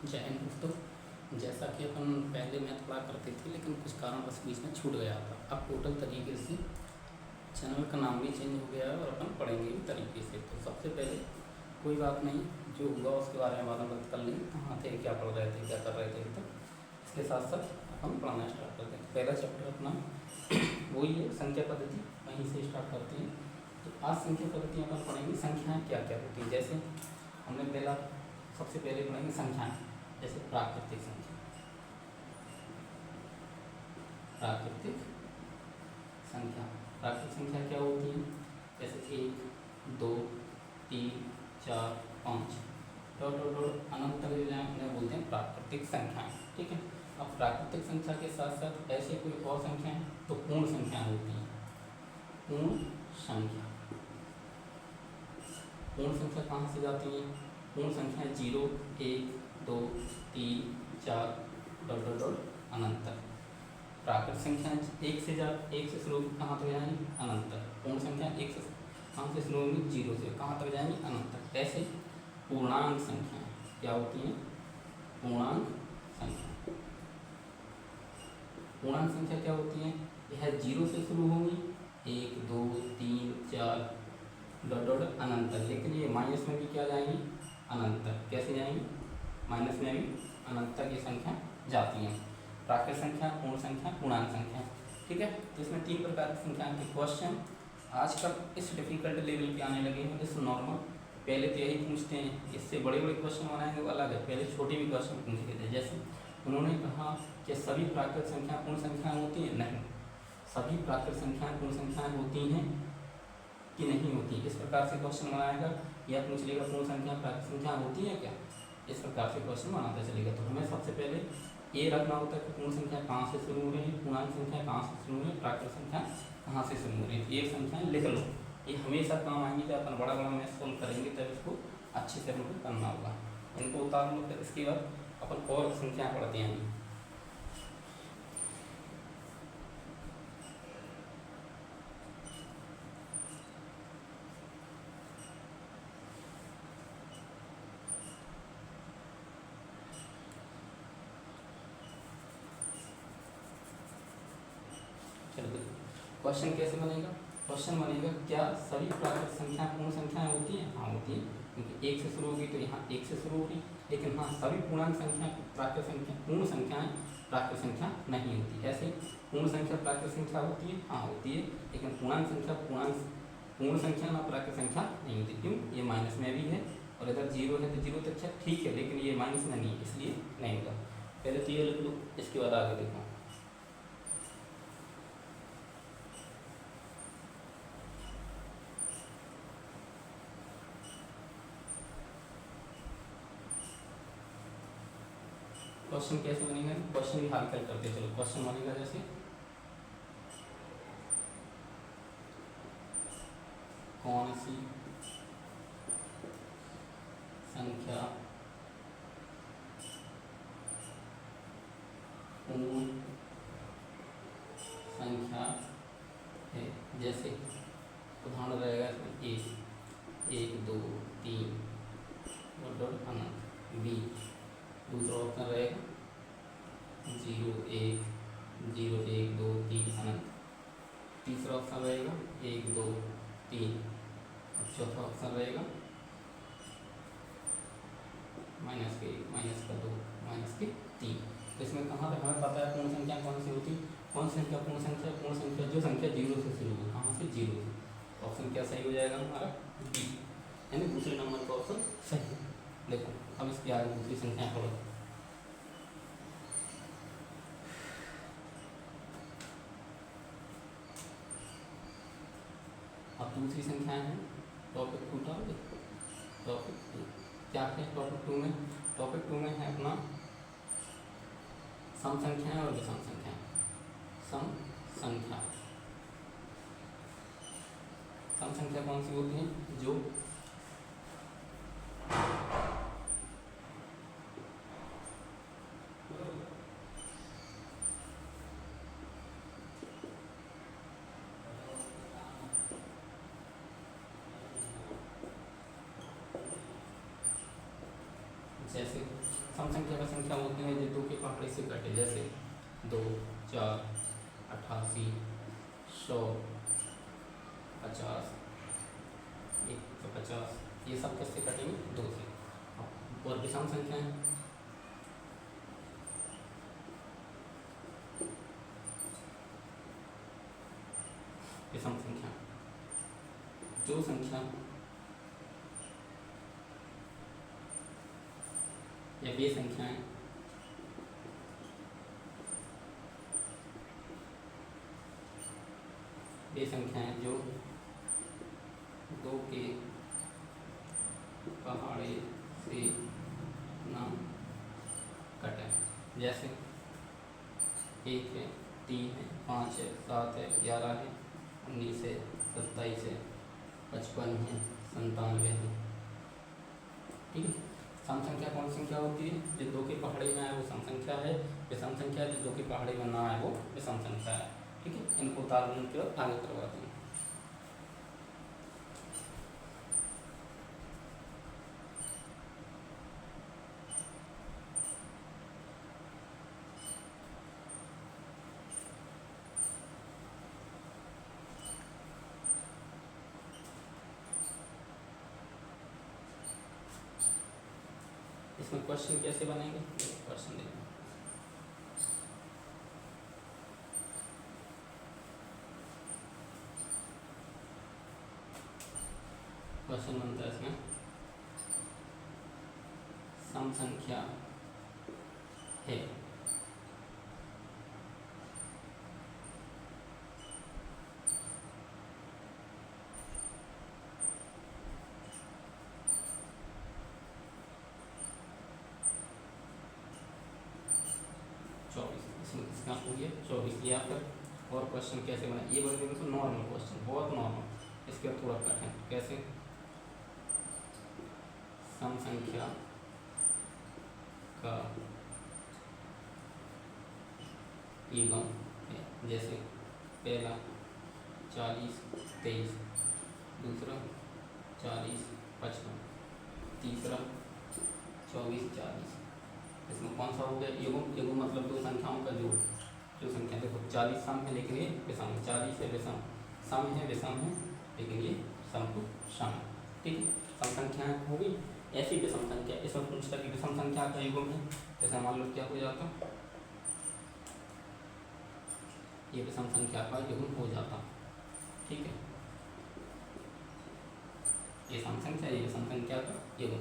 जय हिंद दोस्तों। जैसा कि अपन पहले मैथ पढ़ा करते थे लेकिन कुछ कारणवश बीच में छूट गया था। अब टोटल तरीके से चैनल का नाम भी चेंज हो गया है और अपन पढ़ेंगे भी तरीके से। तो सबसे पहले कोई बात नहीं, जो हुआ उसके बारे में बात कर लेंगे, कहाँ थे, क्या पढ़ रहे थे, क्या कर रहे थे। तो इसके साथ साथ अपन पढ़ना स्टार्ट करते हैं। पहला चैप्टर अपना वही है, संख्या पद्धति, वहीं से स्टार्ट करते हैं। तो आज संख्या पद्धति अपन पढ़ेंगे संख्याएँ क्या क्या होती हैं। जैसे हमने पहला सबसे पहले पढ़ेंगे संख्याएँ, जैसे प्राकृतिक संख्या। प्राकृतिक संख्या, प्राकृतिक संख्या क्या होती है, जैसे 1, 2, 3, 4, 5 डॉट डॉट डॉट अनंत तक जो जाए उन्हें बोलते हैं प्राकृतिक संख्याएं। ठीक है। अब प्राकृतिक संख्या के साथ साथ ऐसे कोई और संख्या है तो पूर्ण संख्या होती है। पूर्ण संख्या, पूर्ण संख्या कहाँ से जाती है? पूर्ण संख्या 0, 1, 2, 3, 4 डॉट डॉट डॉट अनंत तक। प्राकृतिक संख्या एक से शुरू होगी, कहाँ तक जाएंगी? अनंत तक। पूर्ण संख्या एक से कहाँ से शुरू होगी? 0 से, कहाँ तक जाएंगी? अनंत तक। ऐसे पूर्णांक संख्या क्या होती है? पूर्णांक संख्या, पूर्णांक संख्या क्या होती है? यह 0 से शुरू होगी, 1, 2, 3, 4 डॉट डॉट अनंत तक। लेकिन ये माइनस में भी क्या जाएंगी? अनंत तक। कैसे जाएंगी? माइनस में भी अनंत तक ये संख्या जाती है। प्राकृतिक संख्या, पूर्ण संख्या, पूर्णांक संख्या। ठीक है। तो इसमें 3 प्रकार की संख्या के क्वेश्चन आजकल इस डिफिकल्ट लेवल के आने लगे हैं। इस नॉर्मल पहले तो यही पूछते हैं, इससे बड़े बड़े क्वेश्चन बनाएंगे वो अलग है, पहले छोटे भी क्वेश्चन पूछते थे। जैसे उन्होंने कहा कि सभी प्राकृतिक संख्या पूर्ण संख्याएँ होती हैं? नहीं। सभी प्राकृतिक संख्याएँ पूर्ण संख्याएँ होती हैं कि नहीं होती? इस प्रकार से क्वेश्चन बनाएगा या पूछ लेगा पूर्ण संख्या प्राकृतिक संख्या होती है क्या, इस प्रकार से क्वेश्चन बनाता चलेगा। तो हमें सबसे पहले ये रखना होता है कि पूर्ण संख्या कहाँ से शुरू हो रही है, पूर्णांक संख्या कहाँ से शुरू हो रही है, प्राकृतिक संख्या कहाँ से शुरू हो रही है। एक संख्या लिख लो, ये हमेशा काम आएंगी। जब अपन बड़ा बड़ा मैथ सोल्व करेंगे तब इसको अच्छे से हमको करना होगा। इनको उतार लो, फिर इसके बाद अपन और संख्या पढ़ते हैं। चलो क्वेश्चन कैसे बनेगा? क्वेश्चन बनेगा क्या सभी प्राकृतिक संख्या पूर्ण संख्याएं होती हैं? हाँ होती हैं, क्योंकि 1 से शुरू होगी तो यहाँ 1 से शुरू होगी। लेकिन हाँ, सभी पूर्णांक संख्या प्राकृतिक संख्या पूर्ण संख्याएं प्राकृतिक संख्या नहीं होती। ऐसे पूर्ण संख्या प्राकृतिक संख्या होती है? हाँ होती है, लेकिन पूर्णांक संख्या पूर्ण संख्या ना प्राकृतिक संख्या नहीं होती। क्यों? ये माइनस में भी है और इधर 0 है तो 0 तक ठीक है, लेकिन ये माइनस में नहीं है, इसलिए नहीं होगा। पहले तो ये लिख लो, इसके बाद आगे देखो। क्वेश्चन कैसे बनेगा? क्वेश्चन भी हल करते हैं। चलो क्वेश्चन बनेगा जैसे कौन सी संख्या पूर्ण संख्या है। जैसे उदाहरण रहेगा इसमें 1, 2, 3 और डॉट अनंत। बी दूसरा ऑप्शन रहेगा 0, 1, 0, 1, 2, 3 अनंत। तीसरा ऑप्शन रहेगा 1, 2, 3 और चौथा ऑप्शन रहेगा माइनस के 1, माइनस का 2, माइनस के 3। तो इसमें कहाँ तक हमें पता है पूर्ण संख्या कौन सी होती? कौन सी संख्या पूर्ण संख्या? पूर्ण संख्या जो संख्या 0 से शुरू हो। कहाँ से? 0 से। ऑप्शन क्या सही हो जाएगा हमारा? बी, यानी दूसरे नंबर का ऑप्शन सही। देखो अब इसके आगे दूसरी संख्या पढ़ो। अब दूसरी संख्या है टॉपिक 2 का। टॉपिक 2 क्या है? टॉपिक 2 में, टॉपिक 2 में है अपना सम संख्याएं और विषम संख्याएं। सम संख्या, सम संख्या कौन सी होती है? जो जैसे सम संख्या का संख्या होती है जो दो के पहाड़े से कटे, जैसे 2, 4, 88, 100, 50, 150, ये सब किससे कटेंगे? 2 से। और विषम संख्या है, विषम संख्या जो संख्या या वे संख्याएं जो दो के पहाड़े से ना कटे, जैसे 1 है, 3 है, 5 है, 7 है, 11 है, 19 है, 27 है, 55 है, 97 है। ठीक है। सम संख्या कौन सी संख्या होती है? जो दो के पहाड़े में आए वो सम संख्या है। विषम संख्या जो दो के पहाड़े में ना आए वो विषम संख्या है। ठीक है। इनको उदाहरण के आगे करवाते हैं। इसमें क्वेश्चन कैसे बनेंगे? क्वेश्चन देखो, क्वेश्चन बनता है इसमें सम संख्या है इसमें किसका हो गया 24। या फिर और क्वेश्चन कैसे बना, ये बोले तो नॉर्मल क्वेश्चन, बहुत नॉर्मल। इसके बाद थोड़ा कठिन, कैसे? सम संख्या का ईगम है, जैसे पहला 40, 23, दूसरा 40, 55, तीसरा 24, 40। इसमें कौन सा हो गया? युग्म। युग्म मतलब दो संख्याओं का जोड़। जो संख्या देखो 40 सम है लेकिन ये विषम है, 40 है विषम, सम है विषम है लेकिन ये सम टू सम। ठीक है। सम संख्याएं हो गई। ऐसी विषम संख्या, इसमें पूछता कि विषम संख्या का युग्म है, जैसे मान लो क्या हो जाता, ये विषम संख्या का युग्म हो जाता। ठीक है। ये सम संख्या, ये विषम संख्या का युग्म।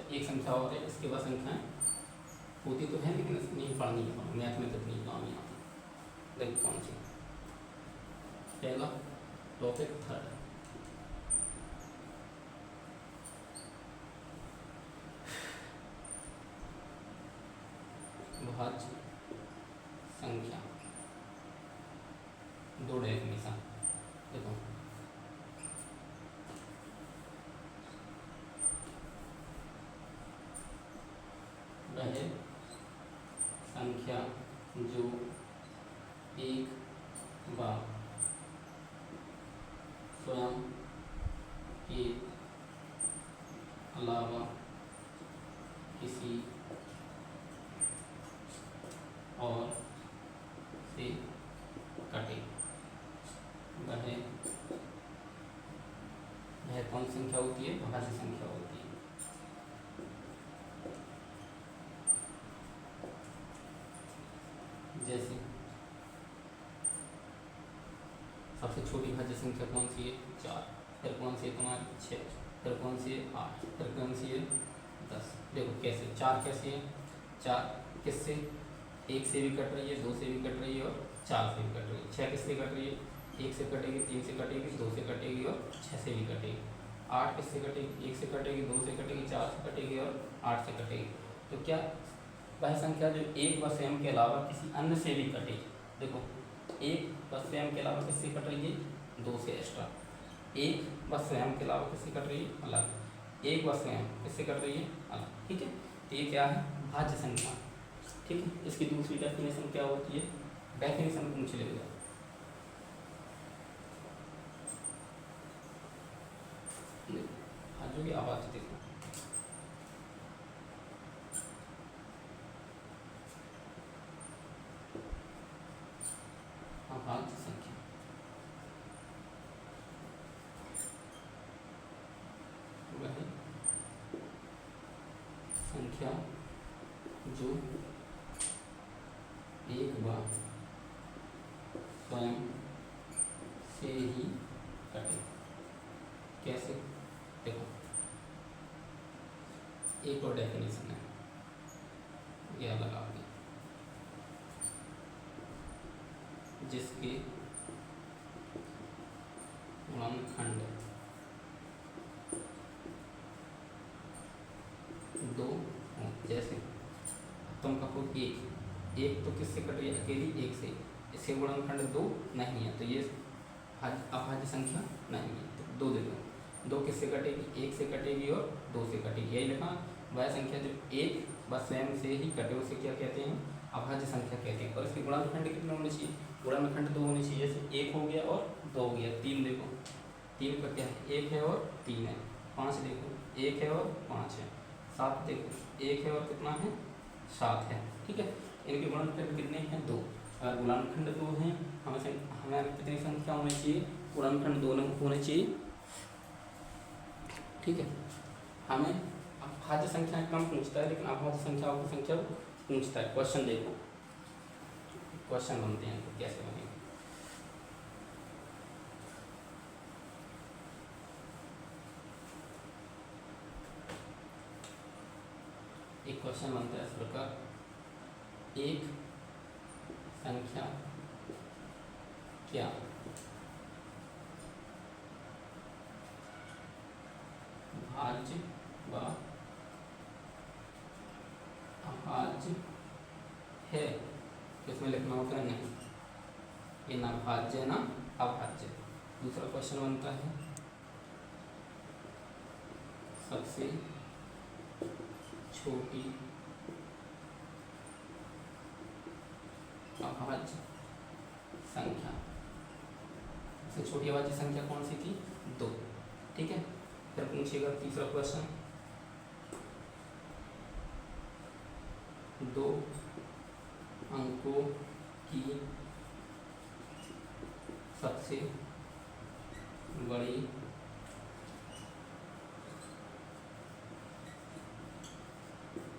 एक संख्या और है, इसके बाद संख्याएं होती तो है लेकिन नहीं पढ़नी है, मैथ में कितनी काम है। देखो कौन सी, पहला टॉपिक 3 भाज्य संख्या, दो डेफिनेशन देखो। वह संख्या जो एक बार स्वयं के अलावा किसी और से कटे, वह कौन संख्या होती है? भाज्य संख्या होती है। जैसे सबसे छोटी भाज्य संख्या कौन सी है? 4। फिर कौन सी है तुम्हारी? 6। फिर कौन सी है? 8। फिर कौन सी है? 10। देखो कैसे 4 कैसे है? 4 किससे? 1 से भी कट रही है, 2 से भी कट रही है और 4 से भी कट रही है। 6 किससे कट रही है? 1 से कटेगी, 3 से कटेगी, 2 से कटेगी और 6 से भी कटेगी। 8 किससे कटेगी? 1 से कटेगी, 2 से कटेगी, 4 से कटेगी और 8 से कटेगी। तो क्या वह संख्या जो एक व स्वयं के अलावा किसी अन्य से भी कटेगी। देखो एक व स्वयं के अलावा किससे कट रही है? 2 से एक्स्ट्रा। एक व स्वयं के अलावा किससे कट रही है? अलग। एक व स्वयं किससे कट रही है? अलग। ठीक है। तो ये क्या है? भाज्य संख्या। ठीक है। इसकी दूसरी डेफिनेशन क्या होती है? डेफिनेशन पूछ लेगा। भाज्यों की आवाज देखो, संख्या जो एक बार स्वयं से ही कटे। कैसे? देखो, एक और डेफिनेशन है, यह लगाओगे, जिसके गुणनखंड दो हों। जैसे तुम कहो एक तो किससे कट रही है? अकेली एक से, इसके गुणनखंड दो नहीं है, तो ये अभाज्य संख्या नहीं है, तो दो दे दो। दो किससे कटेगी? एक से कटेगी और दो से कटेगी। यही लिखा, वह संख्या जो एक बस स्वयं से ही कटे उसे क्या कहते हैं? अभाज्य संख्या कहते हैं। और इसके गुणनखंड कितने होने चाहिए? गुणनखंड दो होने चाहिए। जैसे एक हो गया और दो हो गया। तीन देखो, तीन का क्या है? एक है और तीन है। पाँच देखो, एक है और पाँच है। सात देखो, एक है और कितना है? सात है। ठीक है, इनके गुणनखंड कितने हैं? दो। अगर गुणनखंड दो हैं, हमें कितनी संख्या होनी चाहिए? गुणनखंड दोनों होने चाहिए। ठीक है, हमें अभाज्य संख्या कम पूछता है, लेकिन अभाज्य संख्याओं की संख्या पूछता है। क्वेश्चन देखो, क्वेश्चन बनते हैं तो कैसे बनेंगे। एक क्वेश्चन बनता है इस प्रकार, एक संख्या क्या भाज्य व अभाज्य है? इसमें लिखना होता है नहीं, ये ना भाज्य ना अभाज्य। दूसरा क्वेश्चन बनता है, सबसे छोटी अभाज्य संख्या। सबसे छोटी अभाज्य संख्या कौन सी थी? दो। ठीक है, फिर पूछिएगा तीसरा क्वेश्चन, दो अंकों की सबसे बड़ी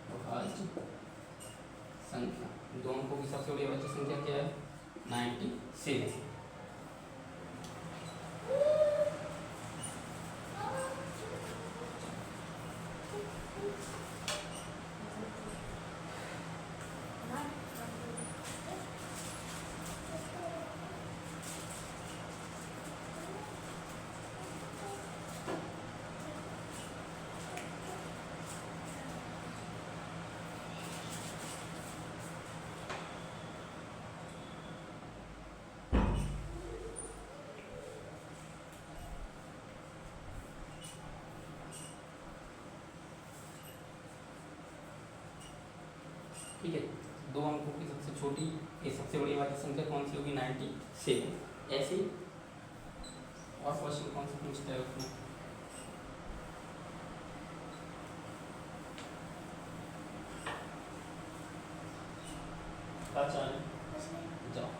अभाज्य संख्या। दो अंकों की सबसे बड़ी अभाज्य संख्या क्या है? 97। ठीक है, दो अंकों की सबसे छोटी ये सबसे बड़ी वाली संख्या कौन सी होगी? 97। ऐसे ही और क्वेश्चन कौन सा पूछता है उसमें? जाओ,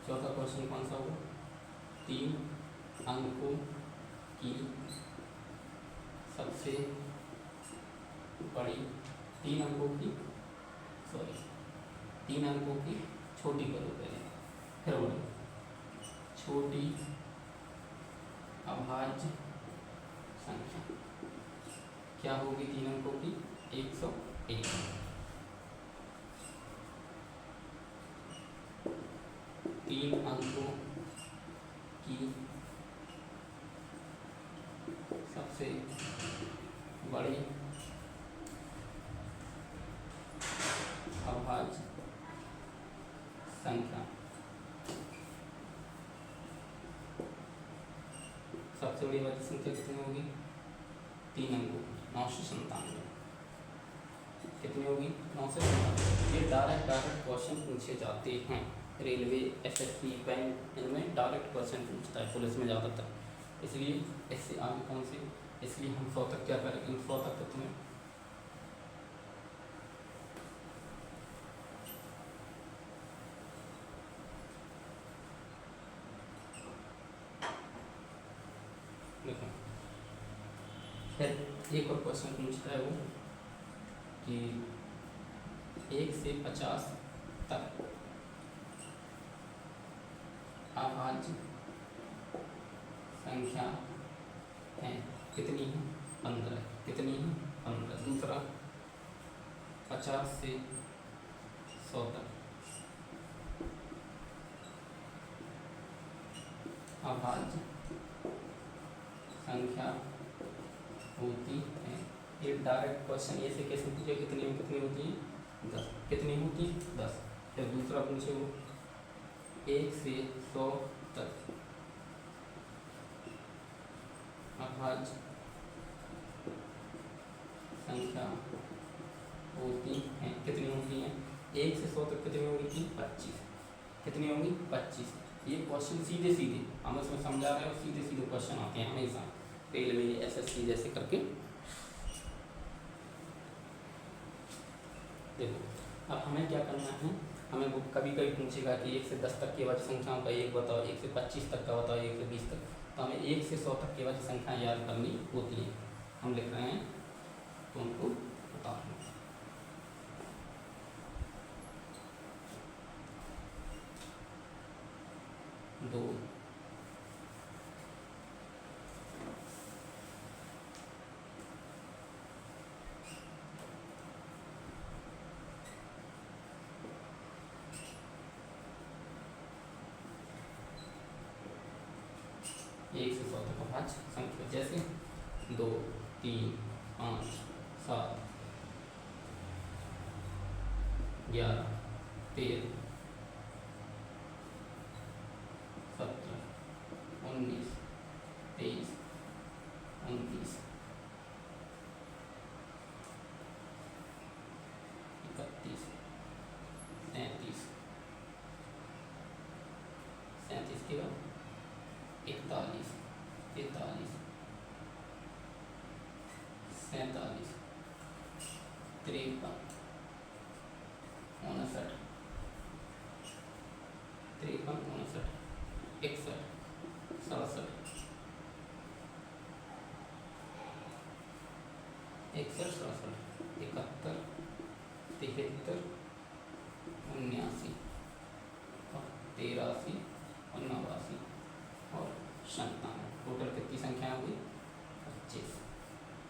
चौथा क्वेश्चन कौन सा होगा? तीन अंकों की सबसे बड़ी, तीन अंकों की छोटी करो पहले, फिर बड़ी। छोटी अभाज्य संख्या क्या होगी? तीन अंकों की 101। तीन अंकों की सबसे बड़ी अभाज्य संख्या। सबसे बड़ी अभाज्य संख्या कितनी होगी? तीन अंकों, 997। कितनी होगी? 997। ये डायरेक्ट क्वेश्चन पूछे जाते हैं। रेलवे, एसएससी, बैंक, इनमें डायरेक्ट क्वेश्चन पूछता है, पुलिस में ज़्यादातर। इसलिए इससे आगे कौन से, इसलिए हम 100 तक क्या करेंगे? 100 तक तो तुम्हें देखो फिर एक और क्वेश्चन पूछता है वो कि 1 से 50 तक अभाज्य संख्या है कितनी है? 15। कितनी है? 15। दूसरा 50 से 100 तक अभाज्य संख्या होती है। ये डायरेक्ट क्वेश्चन ये से कैसे पूछे, कितनी में कितनी होती है? 10। कितनी होती है? 10। फिर दूसरा पूछे वो 1 से 100 तक अभाज्य संख्या होती है कितनी होती है? 1 से 100 तक कितनी होगी थी? 25। कितनी होगी? 25। ये क्वेश्चन सीधे सीधे हम इसमें समझा रहे हैं, सीधे सीधे क्वेश्चन आते हैं हमेशा रेलवे SSC जैसे करके। देखो अब हमें क्या करना है, हमें वो कभी कभी पूछेगा कि 1 से 10 तक के वाची संख्याओं का एक बताओ, 1 से 25 तक का बताओ, 1 से 20 तक। तो हमें 1 से 100 तक के वाची संख्याएं याद करनी होती हैं। हम लिख रहे हैं तो उनको बताओ। 2 1 से 100 तक अभाज्य संख्या जैसे 2 3 5 7 11 13 17 19 23 29 31 37 37 के बाद 41 43 47 53 59 53 59 61 67 61 67 71 73 79 और 83 और 89 और 97। टोटल कितनी संख्या होगी? 25।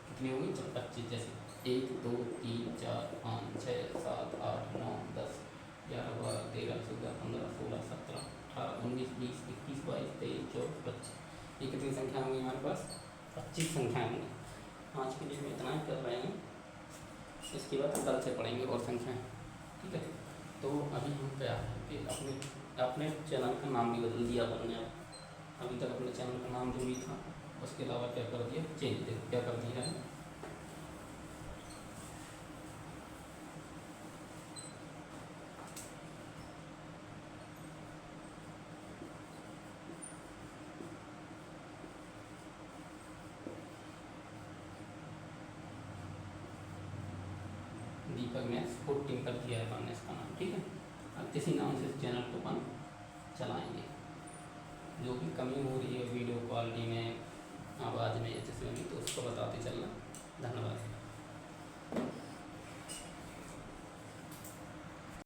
कितनी होगी? 25। जैसे 1 2 3 4 5 6 7 8 9 10 11 12 13 14 15 16 17 18 19 20 21 22 23 24 25। ये कितनी संख्या होंगी हमारे पास? 25 संख्याएं होंगी। आज के लिए में इतना ही कर रहे हैं, इसके बाद कल से पढ़ेंगे और संख्याएं। ठीक है, तो अभी हम क्या है कि अपने चैनल का नाम भी बदल दिया हमने। अभी तक अपने चैनल का नाम जो भी था उसके अलावा क्या कर दिया? चेंज। देखो क्या कर दिया है, दीपक मैथ्स 14 कर दिया है हमने इसका नाम। ठीक है, अब इसी नाम से इस चैनल को अपन चलाएंगे। जो भी कमी हो रही है वीडियो क्वालिटी में, आवाज़ में, जिसमें भी, तो उसको बताते चलना। धन्यवाद।